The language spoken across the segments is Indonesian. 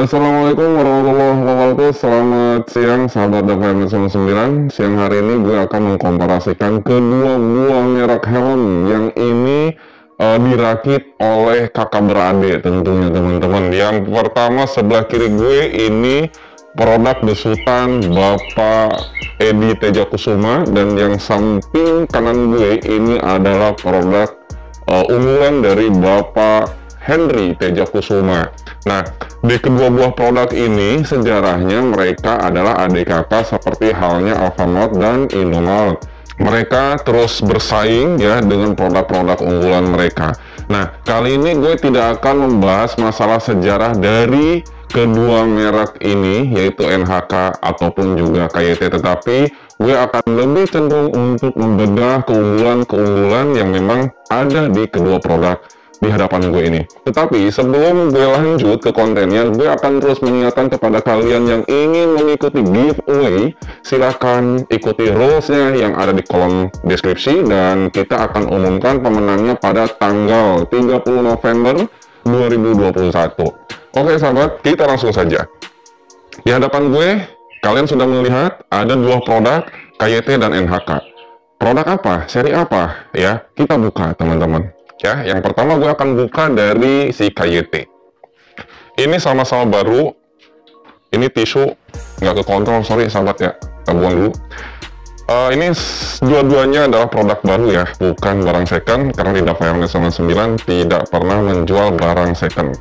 Assalamualaikum warahmatullahi wabarakatuh. Selamat siang sahabat DVM99. Siang hari ini gue akan mengkomparasikan kedua buah merek helm yang ini dirakit oleh kakak beradik tentunya teman-teman. Yang pertama sebelah kiri gue ini produk besutan Bapak Edi Tejakusuma, dan yang samping kanan gue ini adalah produk unggulan dari Bapak Henry Tejakusuma. Nah, di kedua buah produk ini sejarahnya mereka adalah adik kakak seperti halnya Alfamart dan Indomart. Mereka terus bersaing ya dengan produk-produk unggulan mereka. Nah, kali ini gue tidak akan membahas masalah sejarah dari kedua merek ini, yaitu NHK ataupun juga KYT, tetapi gue akan lebih cenderung untuk membedah keunggulan-keunggulan yang memang ada di kedua produk di hadapan gue ini. Tetapi sebelum gue lanjut ke kontennya, gue akan terus mengingatkan kepada kalian yang ingin mengikuti giveaway, silahkan ikuti rulesnya yang ada di kolom deskripsi, dan kita akan umumkan pemenangnya pada tanggal 30 November 2021. Oke sahabat, kita langsung saja. Di hadapan gue, kalian sudah melihat ada dua produk, KYT dan NHK. Produk apa? Seri apa? Ya, kita buka teman-teman. Ya, yang pertama gue akan buka dari si KYT. Ini sama-sama baru. Ini tisu nggak kekontrol, sorry sahabat ya. Kita buang dulu. Ini dua-duanya adalah produk baru ya, bukan barang second, karena di DVM99 tidak pernah menjual barang second.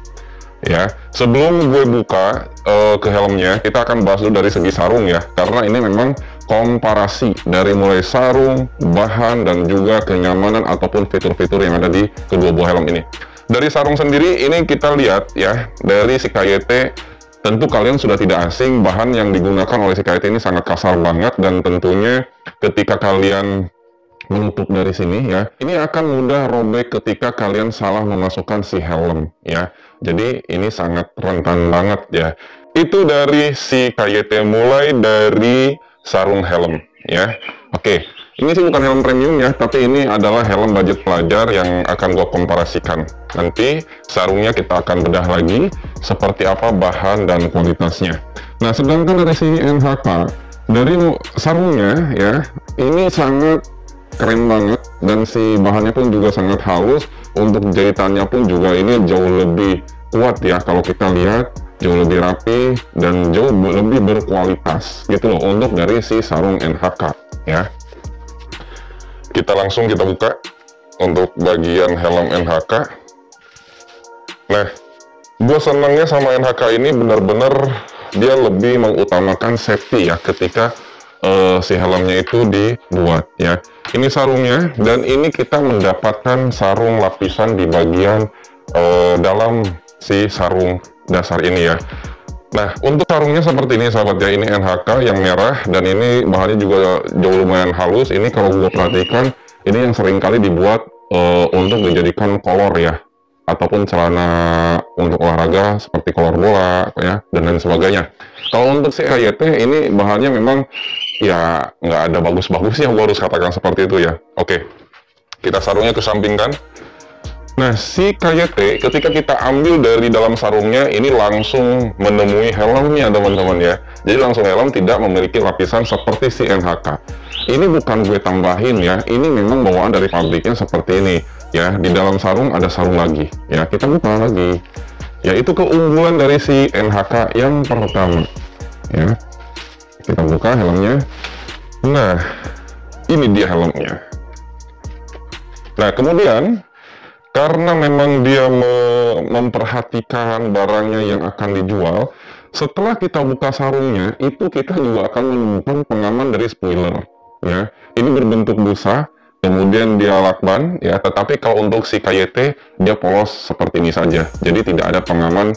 Ya, sebelum gue buka ke helmnya, kita akan bahas dulu dari segi sarung ya, karena ini memang komparasi dari mulai sarung, bahan, dan juga kenyamanan ataupun fitur-fitur yang ada di kedua buah helm ini. Dari sarung sendiri, ini kita lihat ya, dari si KYT, tentu kalian sudah tidak asing, bahan yang digunakan oleh si KYT ini sangat kasar banget, dan tentunya ketika kalian menutup dari sini ya, ini akan mudah robek ketika kalian salah memasukkan si helm ya. Jadi ini sangat rentan banget ya. Itu dari si KYT, mulai dari sarung helm ya. Oke, ini sih bukan helm premium ya, tapi ini adalah helm budget pelajar yang akan gue komparasikan. Nanti sarungnya kita akan bedah lagi seperti apa bahan dan kualitasnya. Nah, sedangkan dari si NHK, dari sarungnya ya, ini sangat keren banget, dan si bahannya pun juga sangat halus. Untuk jahitannya pun juga ini jauh lebih kuat ya, kalau kita lihat jauh lebih rapi dan jauh lebih berkualitas gitu loh untuk dari si sarung NHK ya. Kita langsung kita buka untuk bagian helm NHK. Nah, gue senangnya sama NHK ini benar-benar dia lebih mengutamakan safety ya ketika si helmnya itu dibuat ya. Ini sarungnya, dan ini kita mendapatkan sarung lapisan di bagian dalam si sarung dasar ini ya. Nah, untuk sarungnya seperti ini sahabat ya, ini NHK yang merah, dan ini bahannya juga jauh lumayan halus. Ini kalau gue perhatikan, ini yang sering kali dibuat untuk dijadikan kolor ya, ataupun celana untuk olahraga seperti kolor bola ya, dan lain sebagainya. Kalau untuk si KYT ini bahannya memang ya nggak ada bagus-bagusnya, gue harus katakan seperti itu ya. Oke, kita sarungnya kesampingkan. Nah, si KYT ketika kita ambil dari dalam sarungnya, ini langsung menemui helmnya teman-teman ya. Jadi langsung helm, tidak memiliki lapisan seperti si NHK. Ini bukan gue tambahin ya, ini memang bawaan dari pabriknya seperti ini ya. Di dalam sarung ada sarung lagi ya, kita buka lagi ya. Itu keunggulan dari si NHK yang pertama ya. Kita buka helmnya. Nah, ini dia helmnya. Nah, kemudian karena memang dia memperhatikan barangnya yang akan dijual, setelah kita buka sarungnya, itu kita juga akan menemukan pengaman dari spoiler ya. Ini berbentuk busa, kemudian dia lakban ya, tetapi kalau untuk si KYT dia polos seperti ini saja, jadi tidak ada pengaman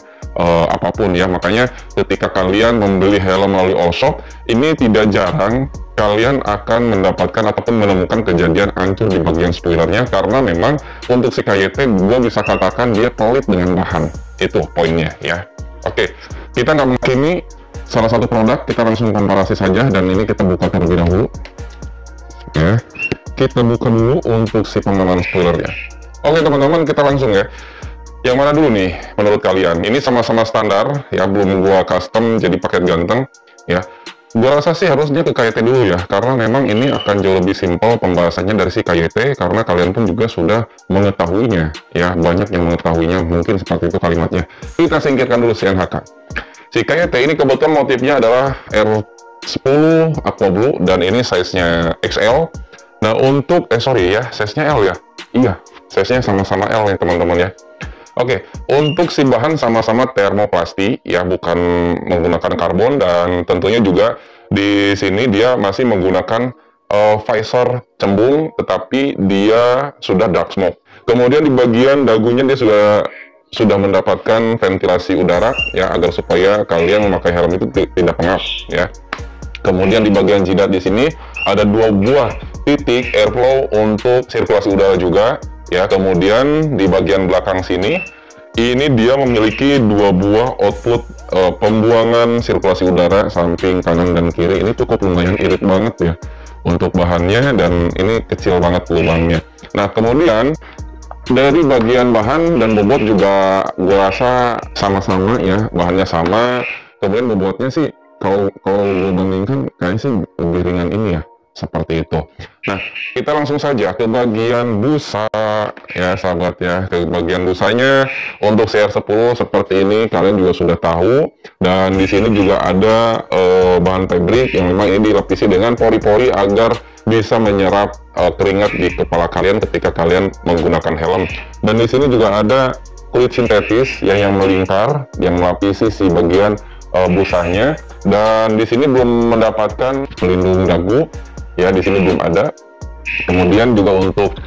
apapun ya. Makanya ketika kalian membeli helm melalui all shop, ini tidak jarang kalian akan mendapatkan ataupun menemukan kejadian hancur di bagian spoilernya, karena memang untuk si KYT gue bisa katakan dia pelit dengan bahan. Itu poinnya ya. Oke, kita nggak menghakimi salah satu produk, kita langsung komparasi saja, dan ini kita buka terlebih dahulu ya. Kita buka dulu untuk si pengenalan spoilernya. Oke teman-teman, kita langsung ya. Yang mana dulu nih menurut kalian? Ini sama-sama standar ya, belum gua custom jadi paket ganteng ya. Gua rasa sih harusnya ke KYT dulu ya, karena memang ini akan jauh lebih simpel pembahasannya dari si KYT, karena kalian pun juga sudah mengetahuinya ya, banyak yang mengetahuinya, mungkin seperti itu kalimatnya. Kita singkirkan dulu si NHK. Si KYT ini kebetulan motifnya adalah R10 Aqua Blue dan ini size-nya XL. Nah untuk, size-nya L ya? Iya, size-nya sama-sama L ya teman-teman ya. Oke, untuk si bahan sama-sama termoplasti ya, bukan menggunakan karbon, dan tentunya juga di sini dia masih menggunakan visor cembung, tetapi dia sudah dark smoke. Kemudian di bagian dagunya dia sudah mendapatkan ventilasi udara ya, agar supaya kalian memakai helm itu tidak pengap ya. Kemudian di bagian jidat di sini ada 2 buah titik airflow untuk sirkulasi udara juga ya. Kemudian di bagian belakang sini ini dia memiliki 2 buah output pembuangan sirkulasi udara samping kanan dan kiri. Ini cukup lumayan irit banget ya untuk bahannya, dan ini kecil banget lubangnya. Nah kemudian dari bagian bahan dan bobot juga gue rasa sama-sama ya, bahannya sama. Kemudian bobotnya sih kalau gue bandingkan kayaknya sih lebih ringan ini ya, seperti itu. Nah kita langsung saja ke bagian busa ya sahabat ya. Ke bagian busanya untuk CR10 seperti ini kalian juga sudah tahu, dan di sini juga ada bahan fabric yang memang ini dilapisi dengan pori-pori agar bisa menyerap keringat di kepala kalian ketika kalian menggunakan helm. Dan di sini juga ada kulit sintetis yang melingkar yang melapisi si bagian busanya, dan di sini belum mendapatkan pelindung dagu ya, di sini belum ada. Kemudian juga untuk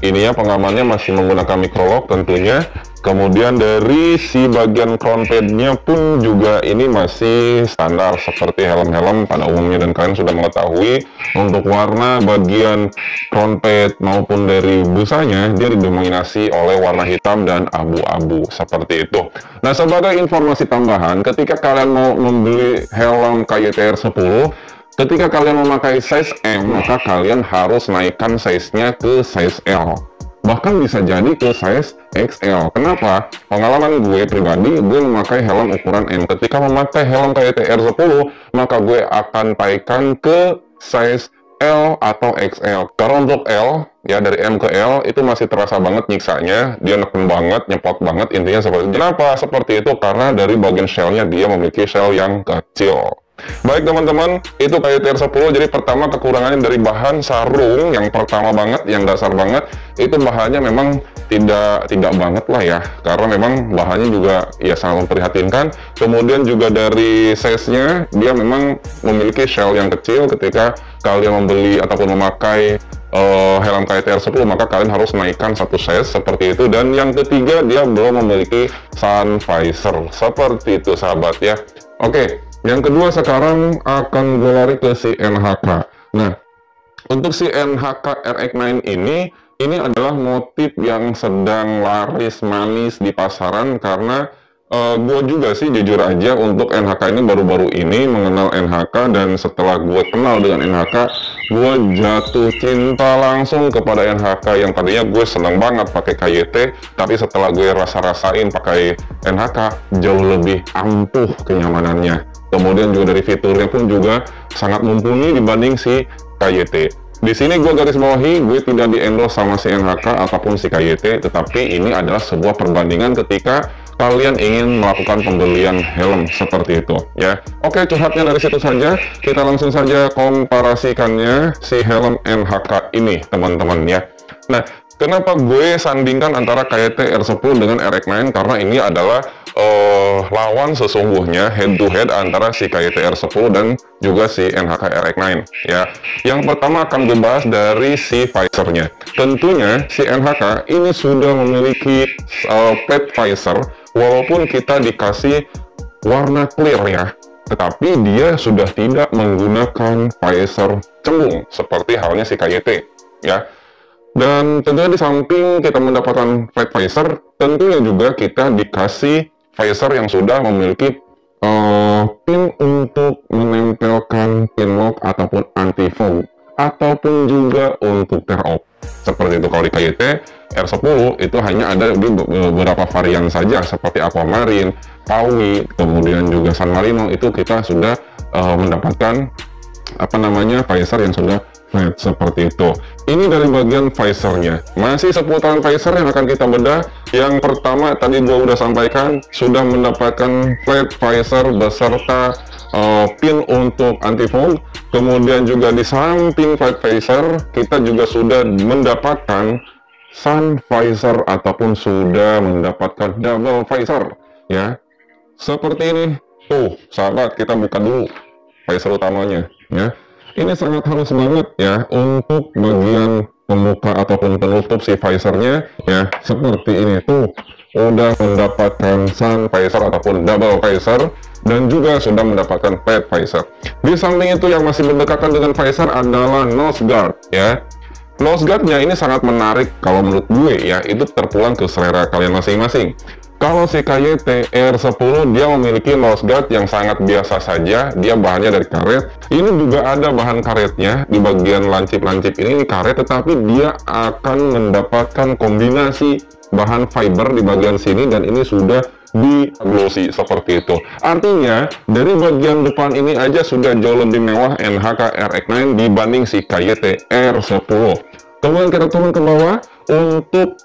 ini ya, pengamannya masih menggunakan microlock tentunya. Kemudian dari si bagian crown padnya pun juga ini masih standar seperti helm-helm pada umumnya, dan kalian sudah mengetahui untuk warna bagian crown pad maupun dari busanya dia didominasi oleh warna hitam dan abu-abu seperti itu. Nah sebagai informasi tambahan, ketika kalian mau membeli helm KYT R10, ketika kalian memakai size M, maka kalian harus naikkan size-nya ke size L. Bahkan bisa jadi ke size XL. Kenapa? Pengalaman gue pribadi, gue memakai helm ukuran M. Ketika memakai helm KYT R10, maka gue akan naikkan ke size L atau XL. Karena untuk L, ya dari M ke L, itu masih terasa banget nyiksanya. Dia neken banget, nyepot banget, intinya seperti itu. Kenapa seperti itu? Karena dari bagian shell-nya dia memiliki shell yang kecil. Baik teman-teman, itu KYT R10. Jadi pertama kekurangannya dari bahan sarung yang pertama banget, yang dasar banget, itu bahannya memang tidak banget lah ya, karena memang bahannya juga ya sangat memprihatinkan. Kemudian juga dari size-nya dia memang memiliki shell yang kecil. Ketika kalian membeli ataupun memakai helm KYT R10, maka kalian harus naikkan satu size seperti itu. Dan yang ketiga, dia belum memiliki sun visor seperti itu sahabat ya. Oke, yang kedua sekarang akan gue lari ke si NHK. Nah, untuk si NHK RX9 ini adalah motif yang sedang laris manis di pasaran, karena gue juga sih jujur aja untuk NHK ini baru-baru ini mengenal NHK, dan setelah gue kenal dengan NHK, gue jatuh cinta langsung kepada NHK. Yang tadinya gue seneng banget pakai KYT, tapi setelah gue rasa-rasain pakai NHK jauh lebih ampuh kenyamanannya. Kemudian juga dari fiturnya pun juga sangat mumpuni dibanding si KYT. Di sini gue garis bawahi, gue tidak di-endorse sama si NHK ataupun si KYT, tetapi ini adalah sebuah perbandingan ketika kalian ingin melakukan pembelian helm seperti itu ya. Oke, curhatnya dari situ saja. Kita langsung saja komparasikannya si helm NHK ini teman-teman ya. Nah, kenapa gue sandingkan antara KYT R10 dengan RX9? Karena ini adalah lawan sesungguhnya head to head antara si KYT R10 dan juga si NHK RX9 ya. Yang pertama akan gue bahas dari si visornya. Tentunya si NHK ini sudah memiliki pad visor, walaupun kita dikasih warna clear ya, tetapi dia sudah tidak menggunakan visor cembung seperti halnya si KYT ya. Dan tentunya di samping kita mendapatkan flat visor, tentunya juga kita dikasih visor yang sudah memiliki pin untuk menempelkan pin lock ataupun anti fog, ataupun juga untuk tear off seperti itu. Kalau di KYT R10 itu hanya ada di beberapa varian saja seperti Aquamarine, Pawi, kemudian juga San Marino. Itu kita sudah mendapatkan apa namanya visor yang sudah flat seperti itu. Ini dari bagian visornya. Masih seputaran visor yang akan kita bedah. Yang pertama tadi gua udah sampaikan sudah mendapatkan flat visor beserta pin untuk anti fog. Kemudian juga di samping flat visor kita juga sudah mendapatkan sun visor ataupun sudah mendapatkan double visor ya. Seperti ini. Tuh, sahabat, kita buka dulu visor utamanya ya. Ini sangat halus banget ya untuk bagian pembuka ataupun penutup si visornya ya, seperti ini. Tuh udah mendapatkan sun visor ataupun double visor dan juga sudah mendapatkan flat visor. Di samping itu yang masih berdekatan dengan visor adalah nose guard ya. Nose guardnya ini sangat menarik kalau menurut gue ya, itu terpulang ke selera kalian masing-masing. Kalau si KYT R10 dia memiliki nose guard yang sangat biasa saja, dia bahannya dari karet. Ini juga ada bahan karetnya di bagian lancip-lancip ini karet, tetapi dia akan mendapatkan kombinasi bahan fiber di bagian sini dan ini sudah di glossy seperti itu. Artinya dari bagian depan ini aja sudah jauh lebih mewah NHK RX9 dibanding si KYT R10. Kemudian kita turun ke bawah untuk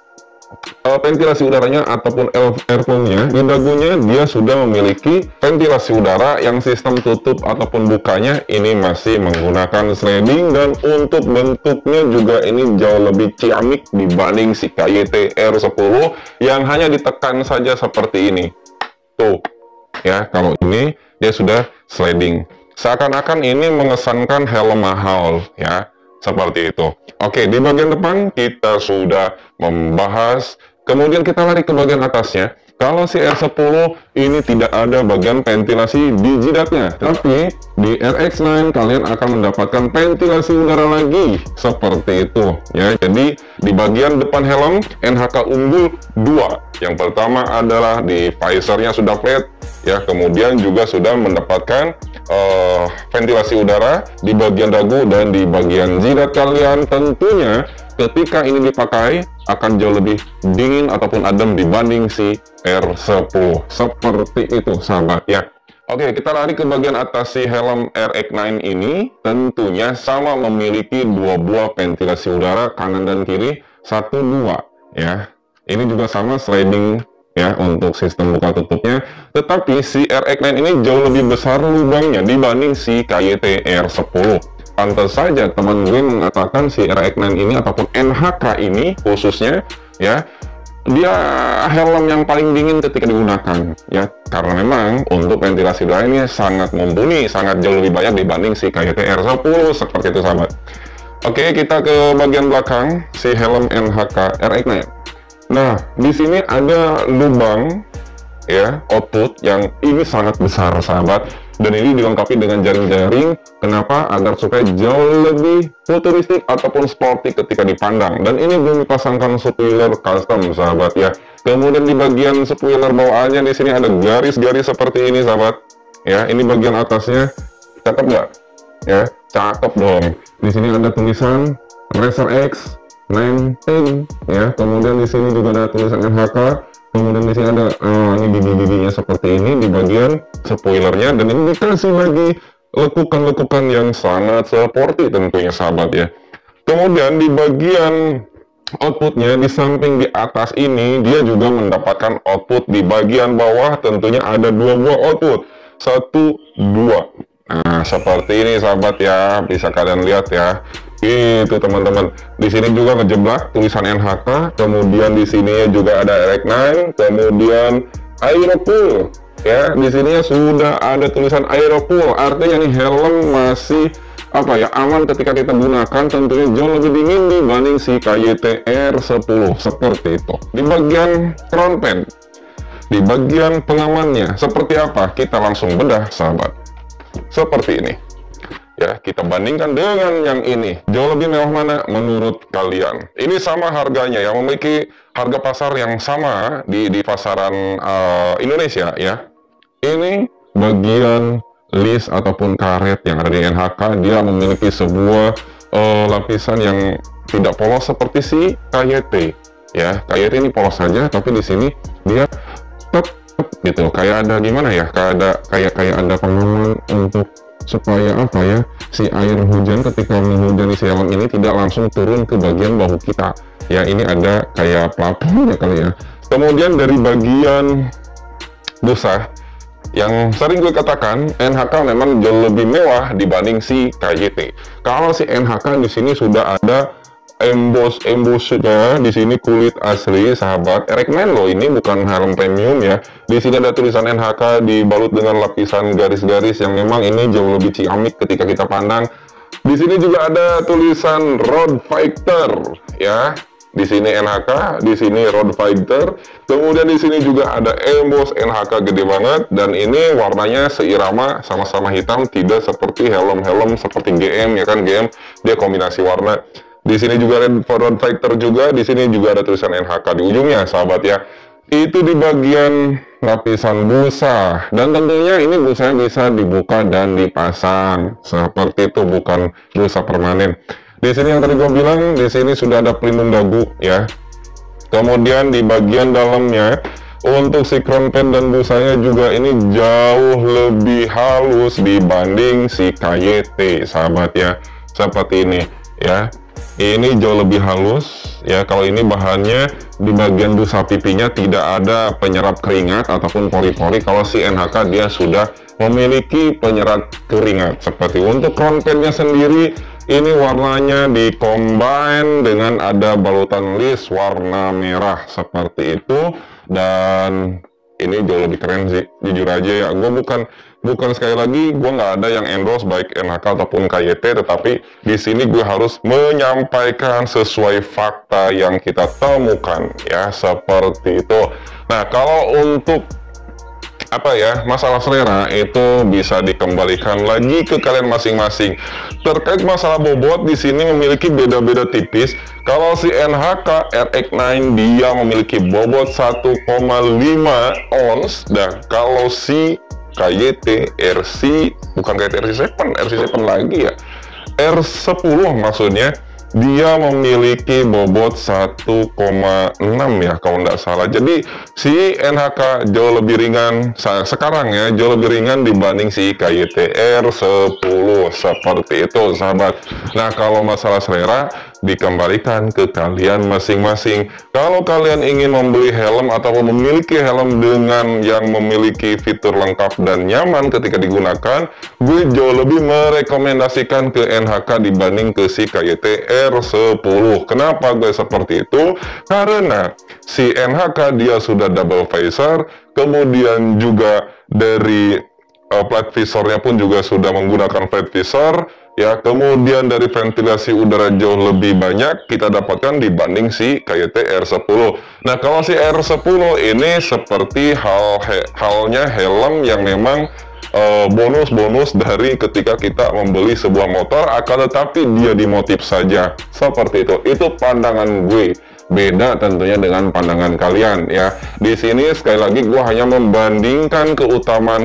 ventilasi udaranya ataupun airflow-nya. Di dagunya dia sudah memiliki ventilasi udara yang sistem tutup ataupun bukanya ini masih menggunakan sliding, dan untuk bentuknya juga ini jauh lebih ciamik dibanding si KYT R10 yang hanya ditekan saja seperti ini. Tuh ya, kalau ini dia sudah sliding, seakan-akan ini mengesankan helm mahal ya. Seperti itu. Oke, di bagian depan kita sudah membahas. Kemudian kita lari ke bagian atasnya. Kalau si R10 ini tidak ada bagian ventilasi di jidatnya, tapi di RX9 kalian akan mendapatkan ventilasi udara lagi seperti itu ya. Jadi di bagian depan helm NHK unggul 2. Yang pertama adalah di visornya sudah flat ya, kemudian juga sudah mendapatkan ventilasi udara di bagian dagu dan di bagian jidat kalian. Tentunya ketika ini dipakai akan jauh lebih dingin ataupun adem dibanding si R10 seperti itu sahabat ya. Oke, kita lari ke bagian atas si helm RX9 ini. Tentunya sama memiliki dua buah ventilasi udara kanan dan kiri, 1, 2 ya. Ini juga sama sliding ya untuk sistem buka tutupnya, tetapi si RX9 ini jauh lebih besar lubangnya dibanding si KYT R10. Pantas saja teman gue mengatakan si RX9 ini ataupun NHK ini khususnya ya, dia helm yang paling dingin ketika digunakan ya, karena memang untuk ventilasi udara ini sangat mumpuni, sangat jauh lebih banyak dibanding si KYT R10 seperti itu sahabat. Oke, kita ke bagian belakang si helm NHK RX9. Nah, di sini ada lubang ya, output yang ini sangat besar sahabat, dan ini dilengkapi dengan jaring-jaring. Kenapa? Agar supaya jauh lebih futuristik ataupun sporty ketika dipandang. Dan ini belum dipasangkan spoiler custom sahabat ya. Kemudian di bagian spoiler bawaannya di sini ada garis-garis seperti ini sahabat ya. Ini bagian atasnya, cakep nggak ya? Cakep dong. Di sini ada tulisan Racer X 19 ya, kemudian di sini juga ada tulisan NHK, kemudian di sini ada ini gigi-giginya seperti ini di bagian spoilernya, dan ini dikasih lagi lekukan-lekukan yang sangat sporty tentunya sahabat ya. Kemudian di bagian outputnya di samping di atas ini dia juga mendapatkan output di bagian bawah. Tentunya ada dua buah output, 1, 2. Nah seperti ini sahabat ya, bisa kalian lihat ya. Itu teman-teman, di sini juga ngejeblak tulisan NHK, kemudian di sini juga ada RX9, kemudian Aerocool ya. Di sini sudah ada tulisan Aerocool, artinya nih helm masih apa ya, aman ketika kita gunakan. Tentunya jauh lebih dingin dibanding si KYT R10 seperti itu. Di bagian front pen, di bagian pengamannya seperti apa, kita langsung bedah sahabat. Seperti ini ya, kita bandingkan dengan yang ini. Jauh lebih mewah mana menurut kalian? Ini sama harganya ya, memiliki harga pasar yang sama di pasaran Indonesia ya. Ini bagian list ataupun karet yang ada di NHK, dia memiliki sebuah lapisan yang tidak polos seperti si KYT ya. KYT ini polos saja, tapi di sini dia tetap gitu, kayak ada gimana ya, kayak ada pengaman untuk supaya apa ya, si air hujan ketika menghujani si helm ini tidak langsung turun ke bagian bahu kita ya. Ini ada kayak plafonnya kali ya. Kemudian dari bagian busa, yang sering gue katakan, NHK memang jauh lebih mewah dibanding si KYT. Kalau si NHK di sini sudah ada embossnya, di sini kulit asli sahabat. Recommend loh, ini bukan helm premium ya. Di sini ada tulisan NHK dibalut dengan lapisan garis-garis yang memang ini jauh lebih ciamik ketika kita pandang. Di sini juga ada tulisan Road Fighter ya. Di sini NHK, di sini Road Fighter. Kemudian di sini juga ada emboss NHK gede banget, dan ini warnanya seirama, sama-sama hitam, tidak seperti helm-helm seperti GM ya kan. GM dia kombinasi warna. Di sini juga Road Fighter juga, di sini juga ada tulisan NHK di ujungnya sahabat ya. Itu di bagian lapisan busa, dan tentunya ini busanya bisa dibuka dan dipasang seperti itu, bukan busa permanen. Di sini yang tadi gue bilang, di sini sudah ada pelindung dagu ya. Kemudian di bagian dalamnya untuk si crown pad dan busanya juga ini jauh lebih halus dibanding si KYT sahabat ya. Seperti ini ya. Ini jauh lebih halus ya. Kalau ini bahannya di bagian busa pipinya tidak ada penyerap keringat ataupun pori-pori. Kalau si NHK dia sudah memiliki penyerap keringat. Seperti untuk crown padnya sendiri, ini warnanya di-combine dengan ada balutan list warna merah seperti itu, dan ini jauh lebih keren sih, jujur aja ya. Gue bukan sekali lagi, gue nggak ada yang endorse baik NHK ataupun KYT, tetapi di sini gue harus menyampaikan sesuai fakta yang kita temukan ya, seperti itu. Nah, kalau untuk apa ya, masalah selera itu bisa dikembalikan lagi ke kalian masing-masing. Terkait masalah bobot, di sini memiliki beda-beda tipis. Kalau si NHK RX9 dia memiliki bobot 1,5 ons, dan kalau si KYT RC, bukan KYT RC7 lagi ya, R10 maksudnya, dia memiliki bobot 1,6 ya kalau nggak salah. Jadi si NHK jauh lebih ringan sekarang ya, jauh lebih ringan dibanding si KYT R10 seperti itu sahabat. Nah, kalau masalah selera dikembalikan ke kalian masing-masing. Kalau kalian ingin membeli helm atau memiliki helm dengan yang memiliki fitur lengkap dan nyaman ketika digunakan, gue jauh lebih merekomendasikan ke NHK dibanding ke si KYT R10. Kenapa gue seperti itu? Karena si NHK dia sudah double visor, kemudian juga dari flat visornya pun juga sudah menggunakan flat visor ya, kemudian dari ventilasi udara jauh lebih banyak kita dapatkan dibanding si KYT R10. Nah, kalau si R10 ini seperti halnya helm yang memang bonus-bonus dari ketika kita membeli sebuah motor, akan tetapi dia dimotif saja seperti itu. Itu pandangan gue. Beda tentunya dengan pandangan kalian ya. Di sini sekali lagi gue hanya membandingkan keutamaan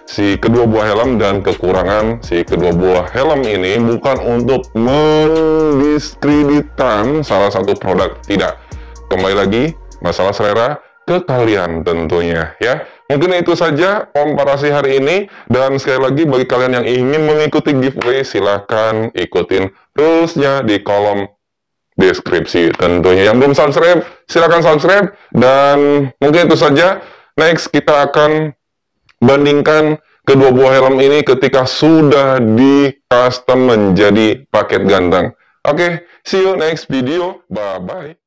si kedua buah helm dan kekurangan si kedua buah helm ini, bukan untuk mendiskreditkan salah satu produk, tidak. Kembali lagi, masalah selera ke kalian tentunya ya. Mungkin itu saja komparasi hari ini, dan sekali lagi bagi kalian yang ingin mengikuti giveaway, silahkan ikutin rulesnya di kolom deskripsi. Tentunya yang belum subscribe, silahkan subscribe. Dan mungkin itu saja. Next, kita akan bandingkan kedua buah helm ini ketika sudah di custom menjadi paket ganteng. Oke, see you next video. Bye-bye.